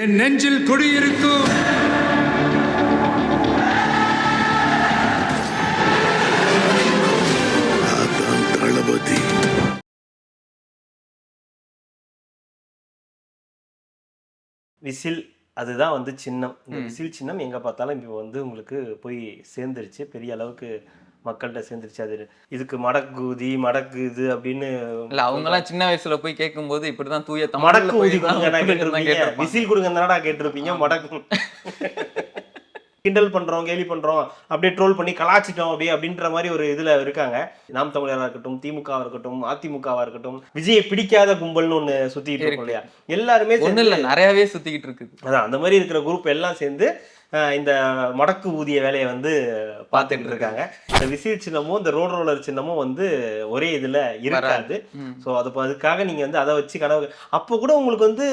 என் நெஞ்சில் குடியிருக்கும் தளபதி. விசில் அதுதான் வந்து சின்னம். இந்த விசில் சின்னம் எங்கே பார்த்தாலும் இப்போ வந்து உங்களுக்கு போய் சேர்ந்துருச்சு, பெரிய அளவுக்கு மக்கள்கிட்ட சேர்ந்துருச்சு. அது இதுக்கு மடக்கு இது அப்படின்னு இல்ல அவங்கலாம் சின்ன வயசுல போய் கேட்கும்போது இப்படிதான் தூய மடக்கு ஊதி கொடுங்க கேட்டிருப்பீங்க, விசில் கொடுங்க தானடா கேட்டிருப்பீங்க. மடக்கு கிண்டல் பண்றோம், கேலி பண்றோம், அப்படியே ட்ரோல் பண்ணி கலாச்சிட்டோம் அப்படின்ற மாதிரி ஒரு இதுல இருக்காங்க. நாம் தமிழராக இருக்கட்டும், திமுகவா இருக்கட்டும், அதிமுகவா இருக்கட்டும், விஜயை பிடிக்காத கும்பல்னு ஒண்ணு சுத்திட்டு இருக்கோம் இல்லையா? எல்லாருமே நிறையவே சுத்திக்கிட்டு இருக்கு. அதான் அந்த மாதிரி இருக்கிற குரூப் எல்லாம் சேர்ந்து இந்த மடக்கு ஊதிய வேலையை வந்து பார்த்துட்டு இருக்காங்க. இந்த விசில் சின்னமும் இந்த ரோட் ரோலர் சின்னமும் வந்து ஒரே இதுல இருக்காது. ஸோ அதுக்காக நீங்க வந்து அதை வச்சு கனவு அப்போ கூட உங்களுக்கு வந்து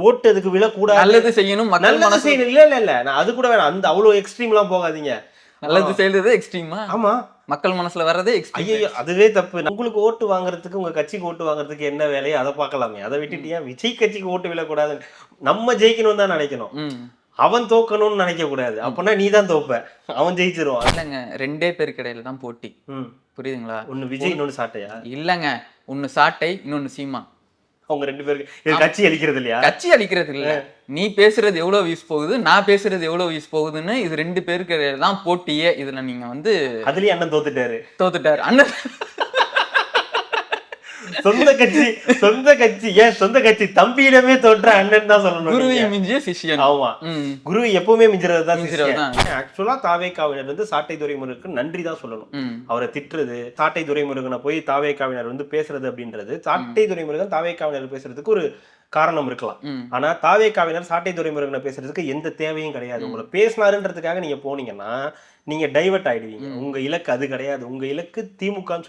ஓட்டு அதுக்கு விழக்கூடாது, நல்லது செய்யணும், நல்லது செய்யணும். இல்ல இல்ல இல்ல நான் அது கூட வேணாம், அந்த அவ்வளவு எக்ஸ்ட்ரீம் எல்லாம் போகாதீங்க. நல்லது செய்யறது எக்ஸ்ட்ரீமா? ஆமா, மக்கள் மனசுல வர்றதே எக்ஸ்ட்ரீம். ஐயோ அதுவே தப்பு. உங்களுக்கு ஓட்டு வாங்குறதுக்கு உங்க கட்சிக்கு ஓட்டு வாங்குறதுக்கு என்ன வேலையோ அதை பார்க்கலாமே. அதை விட்டுட்டு ஏன் விஜய் கட்சிக்கு ஓட்டு விழக்கூடாது? நம்ம ஜெயிக்கணும் தான் நினைக்கணும், அவன் தோக்கணும்னு நினைக்க கூடாது. அப்பனா நீ தான் தோப்ப, அவன் ஜெயிச்சிருவான். இல்லங்க, ரெண்டே பேருக்கு இடையில தான் போட்டி. புரியுதுங்களா? ஒன்னு விஜய், இன்னொன்னு சாட்டையா? இல்லங்க, ஒன்னு சாட்டை, இன்னொன்னு சீமா. அவங்க ரெண்டு பேருக்கு கட்சி அளிக்கிறது இல்லையா? கட்சி அளிக்கிறது இல்ல, நீ பேசுறது எவ்வளவு வீஸ் போகுது, நான் பேசுறது எவ்வளவு வீஸ் போகுதுன்னு இது ரெண்டு பேருக்கு தான் போட்டியே. இதுல நீங்க வந்து அதுலயும் அண்ணன் தோத்துட்டாரு. அண்ணன் சொந்த கட்சி ஏன் சொந்த கட்சி தம்பியிடமே தோற்ற அண்ணன் தான் சொல்லணும். குருவை மிஞ்சிய சிஷ்யன். ஆமா, குரு எப்பவுமே மிஞ்சுறது தான். ஆக்சுவலா தாவேகாவினர் வந்து சாட்டை துரைமுருகனுக்கு நன்றி தான் சொல்லணும். அவரை திட்டுறது, சாட்டை துரைமுருகனை போய் தாவேகாவினர் வந்து பேசுறது அப்படின்றது, சாட்டை துரைமுருகன் தாவேகாவினர் பேசுறதுக்கு ஒரு காரணம் இருக்கலாம். ஆனா தாவேகாவினர் சாட்டை துரைமுருகனை பேசுறதுக்கு எந்த தேவையும் கிடையாது. உங்களை பேசினாருன்றதுக்காக நீங்க போனீங்கன்னா நீங்க டைவர்ட் ஆயிடுவீங்க. உங்க இலக்கு அது கிடையாது. உங்க இலக்கு திமுக.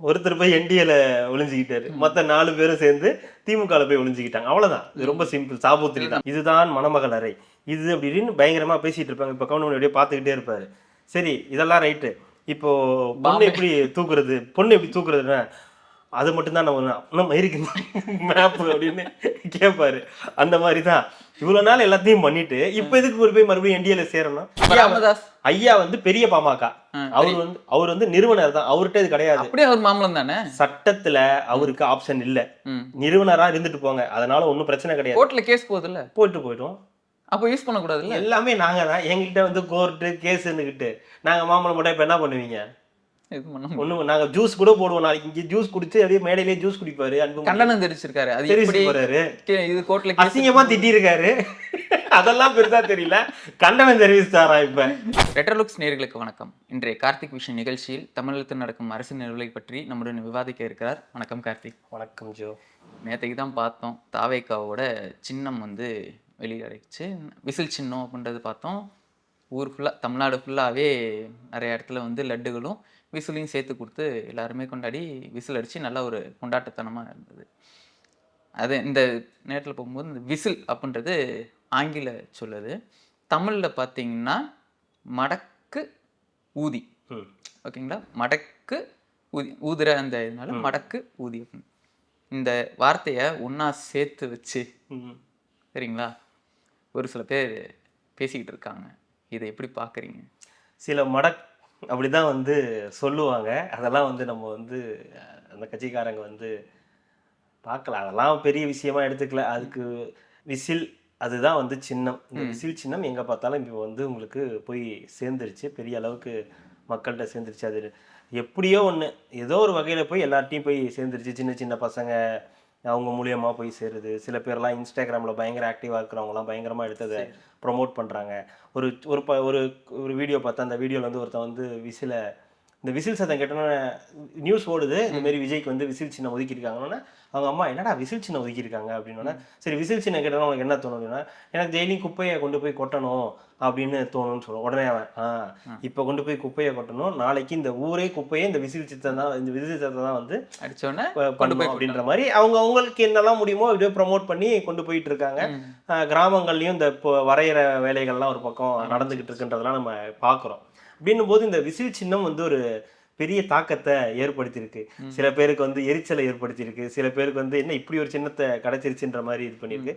ஒருத்தர் போய் என்டிஏல ஒளிஞ்சுக்கிட்டாரு, மத்த 4 பேரும் சேர்ந்து திமுக போய் ஒளிஞ்சுக்கிட்டாங்க. அவ்வளவுதான். இது ரொம்ப சிம்பிள். சாபூத்திரி தான். இதுதான் மணமகள் அறை இது அப்படின்னு பயங்கரமா பேசிட்டு இருப்பாங்க. இப்ப கவுன் அப்படியே பாத்துக்கிட்டே இருப்பாரு. சரி, இதெல்லாம் ரைட்டு. இப்போ பொண்ணு எப்படி தூக்குறதுன்னா அது மட்டும்தான் நம்ம இருக்கு மேப் அப்படின்னு கேட்பாரு. அந்த மாதிரிதான் இவ்வளவு நாள் எல்லாத்தையும் பண்ணிட்டு இப்ப எதுக்கு போய் மறுபடியும் என்டிஏல சேரணும்? ஐயா வந்து பெரிய பாமக, அவர் வந்து நிறுவனர் தான், அவர்கிட்ட இது கிடையாது. அப்படியே அவர் மாமலம் தானே. சட்டத்துல அவருக்கு ஆப்ஷன் இல்ல. நிறுவனரா இருந்துட்டு போங்க, அதனால ஒன்னும் பிரச்சனை கிடையாது. கோர்ட்ல கேஸ் போகுதுல்ல, போயிடும். அப்போ யூஸ் பண்ண கூடாதுல்ல. எல்லாமே நாங்க தான். எங்ககிட்ட வந்து கோர்ட்டு கேஸ்ன்னுகிட்டு நாங்க மாமலம் போட்டா இப்ப என்ன பண்ணுவீங்க? ஒண்ணு நாங்க ஜூஸ் கூட போடுவோம். நாளைக்கு இங்க ஜூஸ் குடிச்சு அப்படியே மேடையிலேயே ஜூஸ் குடிப்பாரு. அன்பு கண்டனம் தெரிவிச்சிருக்காரு. அது தெரிவிச்சிருக்காரு. இது கோர்ட்ல அசிங்கமா திட்டிருக்காரு. அதெல்லாம் பெருசா தெரியல, கண்டனம் தெரிவிச்சாரா. இப்ப ரெட்ரோலுக்ஸ் நேயர்களுக்கு வணக்கம். இன்றைய கார்த்திக் விஷன் நிகழ்ச்சியில் தமிழகத்தில் நடக்கும் அரசு நிகழ்வுகளை பற்றி நம்முடன் விவாதிக்க இருக்கிறார். வணக்கம் கார்த்திக். வணக்கம் ஜோ. நேற்றுக்கு தான் பார்த்தோம், தாவேகாவோட சின்னம் வந்து வெளியிடச்சு, விசில் சின்னம் அப்படின்றது பார்த்தோம். ஊர் ஃபுல்லாக, தமிழ்நாடு ஃபுல்லாகவே நிறைய இடத்துல வந்து லட்டுகளும் விசிலையும் சேர்த்து கொடுத்து எல்லாருமே கொண்டாடி விசில் அடித்து நல்லா ஒரு கொண்டாட்டத்தனமாக இருந்தது. அது இந்த நேரத்தில் போகும்போது இந்த விசில் அப்படின்றது ஆங்கில சொல்லுது. தமிழில் பார்த்தீங்கன்னா மடக்கு ஊதி. ஓகேங்களா? மடக்கு ஊதி, ஊதுற அந்த இதனால மடக்கு ஊதி அப்படின்னு இந்த வார்த்தையை ஒன்றா சேர்த்து வச்சு, சரிங்களா, ஒரு சில பேர் பேசிக்கிட்டு இருக்காங்க. இதை எப்படி பார்க்குறீங்க? சில அப்படிதான் வந்து சொல்லுவாங்க. அதெல்லாம் வந்து நம்ம வந்து அந்த கட்சிக்காரங்க வந்து பார்க்கலாம். அதெல்லாம் பெரிய விஷயமா எடுத்துக்கல. அதுக்கு விசில் அதுதான் வந்து சின்னம். இந்த விசில் சின்னம் எங்கே பார்த்தாலும் இப்போ வந்து உங்களுக்கு போய் சேர்ந்துருச்சு, பெரிய அளவுக்கு மக்கள்கிட்ட சேர்ந்துருச்சு. அது எப்படியோ ஒன்று, ஏதோ ஒரு வகையில் போய் எல்லார்ட்டையும் போய் சேர்ந்துருச்சு. சின்ன சின்ன பசங்க அவங்க மூலியமாக போய் சேருது. சில பேர்லாம் இன்ஸ்டாகிராமில் பயங்கர ஆக்டிவாக இருக்கிறவங்களாம் பயங்கரமாக எடுத்து அதை ப்ரொமோட் பண்ணுறாங்க. ஒரு ஒரு வீடியோ பார்த்தா, அந்த வீடியோவில் வந்து ஒருத்தன் வந்து இந்த விசில் சத்தம் கேட்டோன்னே நியூஸ் ஓடுது, இந்தமாரி விஜய்க்கு வந்து விசில் சின்னம் ஒதுக்கியிருக்காங்கன்னா அவங்க அம்மா என்னடா விசில் சின்னம் ஒதுக்கியிருக்காங்க அப்படின்னா, சரி விசில் சின்னம் கேட்டோன்னா உனக்கு என்ன தோணும் அப்படின்னா, எனக்கு டெய்லியும் குப்பையை கொண்டு போய் கொட்டணும் அப்படின்னு தோணும்னு சொல்லுவோம். உடனே அவன் இப்போ கொண்டு போய் குப்பையை கொட்டணும், நாளைக்கு இந்த ஊரே குப்பையை இந்த விசில் சத்தம் தான் வந்து அடிச்சோன்னே பண்ணுவோம் அப்படின்ற மாதிரி அவங்களுக்கு என்னெல்லாம் முடியுமோ அப்படியே ப்ரமோட் பண்ணி கொண்டு போயிட்டு இருக்காங்க. கிராமங்கள்லையும் இந்த இப்போ வரைகிற வேலைகள்லாம் ஒரு பக்கம் நடந்துகிட்டு இருக்குன்றதெல்லாம் நம்ம பார்க்குறோம். அப்படின்னும் போது இந்த விசில் சின்னம் வந்து ஒரு பெரிய தாக்கத்தை ஏற்படுத்தியிருக்கு. சில பேருக்கு வந்து எரிச்சலை ஏற்படுத்தியிருக்கு. சில பேருக்கு வந்து என்ன இப்படி ஒரு சின்னத்தை கிடைச்சிருச்சுன்ற மாதிரி இது பண்ணியிருக்கு.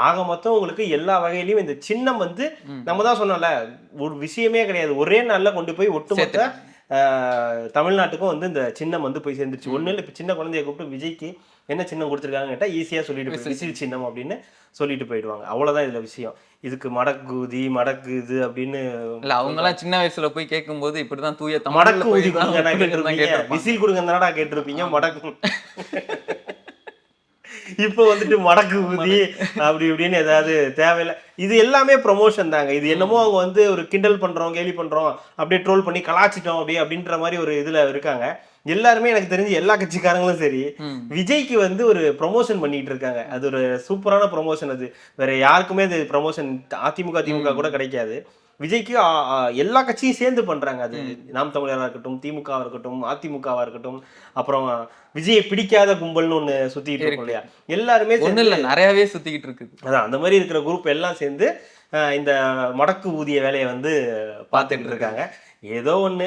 ஆக மொத்தம் உங்களுக்கு எல்லா வகையிலையும் இந்த சின்னம் வந்து நம்ம தான் சொன்னோம்ல, ஒரு விஷயமே கிடையாது. ஒரே நாள்ல கொண்டு போய் ஒட்டுமொத்த தமிழ்நாட்டுக்கும் வந்து இந்த சின்னம் வந்து போய் சேர்ந்துருச்சு. ஒண்ணு இல்ல, இப்ப சின்ன குழந்தைய கூப்பிட்டு விஜய்க்கு என்ன சின்னம் கொடுத்துருக்காங்கன்னு கேட்டா ஈஸியா சொல்லிட்டு விசில் சின்னம் அப்படின்னு சொல்லிட்டு போயிடுவாங்க. அவ்வளவுதான் இதுல விஷயம். இதுக்கு மடக்கு ஊதி மடக்கு இது அப்படின்னு இல்ல அவங்க எல்லாம் சின்ன வயசுல போய் கேட்கும்போது இப்படிதான் தூய மடக்கு ஊதி கொடுங்க கேட்டிருப்பீங்க, விசில் கொடுங்க தானடா கேட்டிருப்பீங்க. மடக்கு இப்ப வந்துட்டு மடக்கு ஊதி அப்படி இப்படின்னு ஏதாவது தேவையில்லை. இது எல்லாமே ப்ரொமோஷன் தாங்க. இது என்னமோ அவங்க வந்து ஒரு கிண்டல் பண்றோம், கேலி பண்றோம், அப்படியே ட்ரோல் பண்ணி கலாச்சிட்டோம் அப்படின்ற மாதிரி ஒரு இதுல இருக்காங்க எல்லாருமே. எனக்கு தெரிஞ்சு எல்லா கட்சிக்காரங்களும் சரி, விஜய்க்கு வந்து ஒரு ப்ரொமோஷன் பண்ணிட்டு இருக்காங்க. அது ஒரு சூப்பரான ப்ரொமோஷன். அது வேற யாருக்குமே அது ப்ரொமோஷன் அதிமுக திமுக கூட கிடைக்காது. விஜய்க்கு எல்லா கட்சியும் சேர்ந்து பண்றாங்க. அது நாம் தமிழராக இருக்கட்டும், திமுகவா இருக்கட்டும், அதிமுகவா இருக்கட்டும், அப்புறம் விஜயை பிடிக்காத கும்பல்னு ஒண்ணு சுத்திட்டு இருக்கும் இல்லையா, எல்லாருமே நிறையவே சுத்திக்கிட்டு இருக்கு. அதான் அந்த மாதிரி இருக்கிற குரூப் எல்லாம் சேர்ந்து இந்த மடக்கு ஊதிய வேலையை வந்து பார்த்துட்டு இருக்காங்க. ஏதோ ஒண்ணு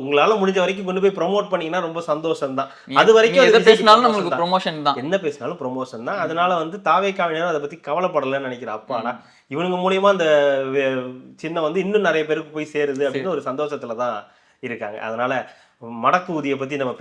உங்களால முடிஞ்ச வரைக்கும் கொண்டு போய் ப்ரோமோட் பண்ணீங்கன்னா ரொம்ப சந்தோஷம் தான். அது வரைக்கும் எது பேசினாலும் நமக்கு ப்ரொமோஷன் தான், என்ன பேசினாலும் ப்ரொமோஷன் தான். அதனால வந்து தாவேக்காவினர் அதை பத்தி கவலைப்படலன்னு நினைக்கிறேன். அப்பாடா இவனுங்க மூலியமா அந்த சின்னம் வந்து இன்னும் நிறைய பேருக்கு போய் சேருது அப்படின்னு ஒரு சந்தோஷத்துல தான் இருக்காங்க. அதனால மடக்கு ஊதிய பத்தி நம்ம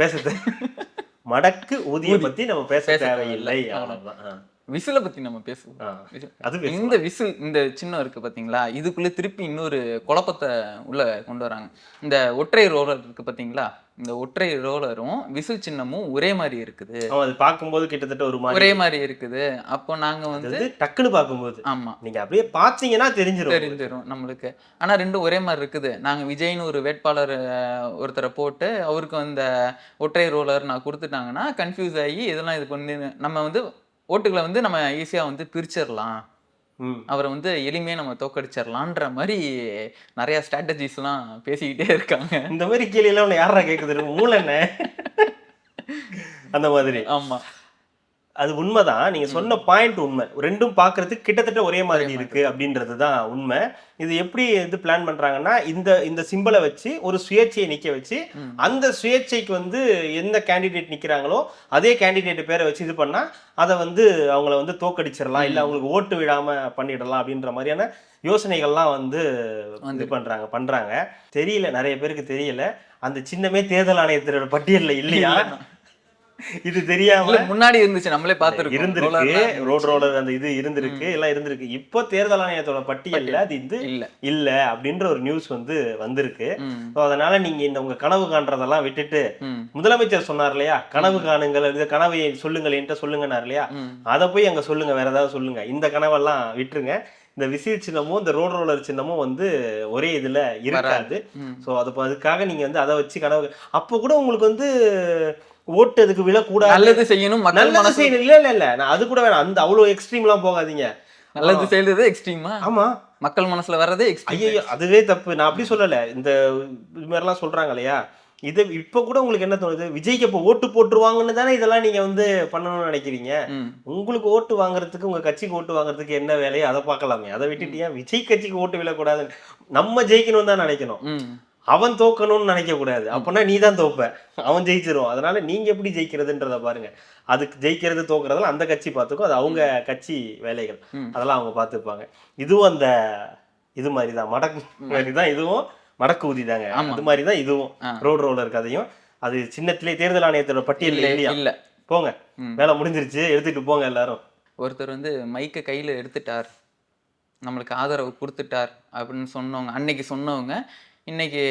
மடக்கு ஊதிய பத்தி நம்ம பேச தேவையில்லை. அவ்வளவுதான். விசிலை பத்தி நம்ம பேசுவோம். இந்த விசில் இந்த சின்னம் இருக்கு பாத்தீங்களா, இதுக்குள்ள திருப்பி இன்னொரு குழப்பத்தை உள்ள கொண்டு வராங்க. இந்த ஒற்றை ரோலர் இருக்கு பாத்தீங்களா, இந்த ஒற்றை ரோலரும் விசில் சின்னமும் ஒரே மாதிரி இருக்குது. அது பார்க்கும்போது கிட்டத்தட்ட ஒரு மாதிரி ஒரே மாதிரி இருக்குது. அப்போ நாங்க வந்து டக்குன்னு பார்க்கும்போது ஆமா நீங்க அப்படியே பாத்தீங்கன்னா தெரிஞ்சிரும் நம்மளுக்கு. ஆனா ரெண்டும் ஒரே மாதிரி இருக்குது. நாங்க விஜய்னு ஒரு வேட்பாளர் ஒருத்தரை போட்டு அவருக்கு அந்த ஒற்றை ரோலர் நான் கொடுத்துட்டாங்கன்னா கன்ஃபியூஸ் ஆகி இதெல்லாம் இது பண்ணி நம்ம வந்து ஓட்டுகளை வந்து நம்ம ஈஸியா வந்து பிரிச்சிடலாம், அவரை வந்து எளிமையா நம்ம தோக்கடிச்சிடலான்ற மாதிரி நிறைய ஸ்ட்ராட்டஜிஸ் எல்லாம் பேசிக்கிட்டே இருக்காங்க. இந்த மாதிரி கேள்வி எல்லாம் யாரா கேக்குது, மூளை என்ன அந்த மாதிரி. ஆமா, அது உண்மைதான். நீங்க சொன்ன பாயிண்ட் உண்மை. ரெண்டும் பார்க்கறதுக்கு கிட்டத்தட்ட ஒரே மாதிரி இருக்கு அப்படின்றது தான் உண்மை. இது எப்படி இது பிளான் பண்றாங்கன்னா, இந்த சிம்பிளை வச்சு ஒரு சுயேட்சையை நிக்க வச்சு அந்த சுயேட்சைக்கு வந்து எந்த கேண்டிடேட் நிக்கிறாங்களோ அதே கேண்டிடேட் பேரை வச்சு இது பண்ணா அதை வந்து அவங்கள வந்து தோக்கடிச்சிடலாம், இல்லை அவங்களுக்கு ஓட்டு விடாம பண்ணிடலாம் அப்படின்ற மாதிரியான யோசனைகள்லாம் வந்து இது பண்றாங்க. தெரியல, நிறைய பேருக்கு தெரியல. அந்த சின்னமே தேர்தல் ஆணையத்தினோட பட்டியல்ல இல்லையா, இது தெரியாம முன்னாடி இருந்துச்சு, நம்மளே பார்த்திருக்கோம். இருந்திருக்கு, ரோட் ரோலர் அந்த இது இருந்திருக்கு, எல்லாம் இருந்திருக்கு. இப்போ தேர்தல் ஆணையத்தோட பட்டியல்ல அது இது இல்ல அப்படின்ற ஒரு நியூஸ் வந்து வந்திருக்கு. அதனால நீங்க இந்த உங்க கனவு காண்றதெல்லாம் விட்டுட்டு, முதலமைச்சர் சொன்னார் இல்லையா, கனவு காணுங்கள், இந்த கனவை சொல்லுங்கள் என்கிட்ட சொல்லுங்கன்னார் இல்லையா, அதை போய் அங்க சொல்லுங்க, வேற ஏதாவது சொல்லுங்க. இந்த கனவெல்லாம் விட்டுருங்க. இந்த விசில் சின்னமும் இந்த ரோட் ரோலர் சின்னமும் வந்து ஒரே இதுல இருக்காது. ஸோ அதுக்காக நீங்க வந்து அதை வச்சு கனவு, அப்போ கூட உங்களுக்கு வந்து ஓட்டு அதுக்கு விழக்கூடாது, நல்லது செய்யணும், நல்லது செய்யணும். இல்ல நான் அது கூட வேணாம், அந்த அவ்வளவு எக்ஸ்ட்ரீம் எல்லாம் போகாதீங்க. நல்லது செய்யறது எக்ஸ்ட்ரீமா? ஆமா, மக்கள் மனசுல வர்றதே எக்ஸ்ட்ரீம். ஐயோ அதுவே தப்பு. நான் அப்படி சொல்லல. இந்த இது மாதிரி எல்லாம் சொல்றாங்க இல்லையா, இது இப்ப கூட உங்களுக்கு என்ன தோணுது, விஜய்க்கு இப்ப ஓட்டு போட்டுருவாங்கன்னு தானே இதெல்லாம் நீங்க வந்து பண்ணணும்னு நினைக்கிறீங்க. உங்களுக்கு ஓட்டு வாங்குறதுக்கு, உங்க கட்சிக்கு ஓட்டு வாங்குறதுக்கு என்ன வேலையோ அதை பார்க்கலாமே. அதை விட்டுட்டியா விஜய் கட்சிக்கு ஓட்டு விழக்கூடாது, நம்ம ஜெயிக்கணும்னு தான் நினைக்கணும், அவன் தோக்கணும்னு நினைக்க கூடாது. அப்படின்னா நீ தான் தோப்ப, அவன் ஜெயிச்சிருவான். அதனால நீங்க எப்படி ஜெயிக்கிறதுன்றத பாருங்க. அதுக்கு ஜெயிக்கிறது தோக்குறதெல்லாம் அந்த கட்சி பார்த்துக்கும், அது அவங்க கட்சி வேலைகள், அதெல்லாம் அவங்க பார்த்துப்பாங்க. இதுவும் அந்த இது மாதிரிதான், மடக்கு மாதிரிதான் இதுவும், மடக்கு ஊதி தாங்க. அது மாதிரிதான் இதுவும் ரோட் ரோலர் கதையும். அது சின்னத்திலே தேர்தல் ஆணையத்தோட பட்டியல் இல்லையா, போங்க வேலை முடிஞ்சிருச்சு, எடுத்துட்டு போங்க எல்லாரும். ஒருத்தர் வந்து மைக்க கையில எடுத்துட்டார், நம்மளுக்கு ஆதரவு கொடுத்துட்டார் அப்படின்னு சொன்னவங்க, அன்னைக்கு சொன்னவங்க இன்னைக்கு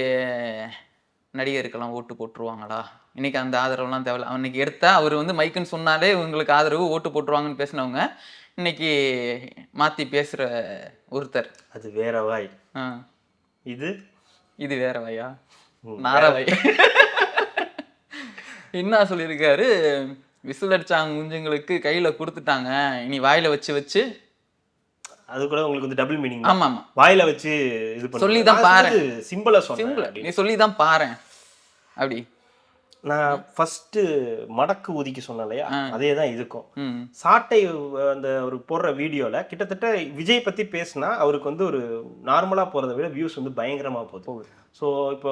நடிகருக்கெல்லாம் ஓட்டு போட்டுருவாங்களா, இன்னைக்கு அந்த ஆதரவுலாம் தேவையில்ல, அன்னைக்கு எடுத்தா அவர் வந்து மைக்குன்னு சொன்னாலே உங்களுக்கு ஆதரவு ஓட்டு போட்டுருவாங்கன்னு பேசினவங்க இன்னைக்கு மாத்தி பேசுற ஒருத்தர். அது வேற வாய், இது வேற வாயா, நாரவாய். என்ன சொல்லியிருக்காரு, விசில் அடிச்சாங்க குஞ்சுங்களுக்கு கையில கொடுத்துட்டாங்க, இனி வாயில வச்சு அது கூட உங்களுக்கு வந்து டபுள் மீனிங். ஆமா ஆமா, வாயில வச்சு இது சொல்லி தான் பாரு, சிம்பிளா சொன்னேன், நீ சொல்லி தான் பாரு அப்படி. நான் ஃபர்ஸ்ட் மடக்கு ஊதிக்கு சொன்னேன் இல்லையா, அதே தான் இதுக்கும். ம் சாட்டை அந்த ஒரு போடுற வீடியோல கிட்டத்தட்ட விஜய் பத்தி பேசினா அவருக்கு வந்து ஒரு நார்மலா போறதை விட வியூஸ் வந்து பயங்கரமா போகுது. ஸோ இப்போ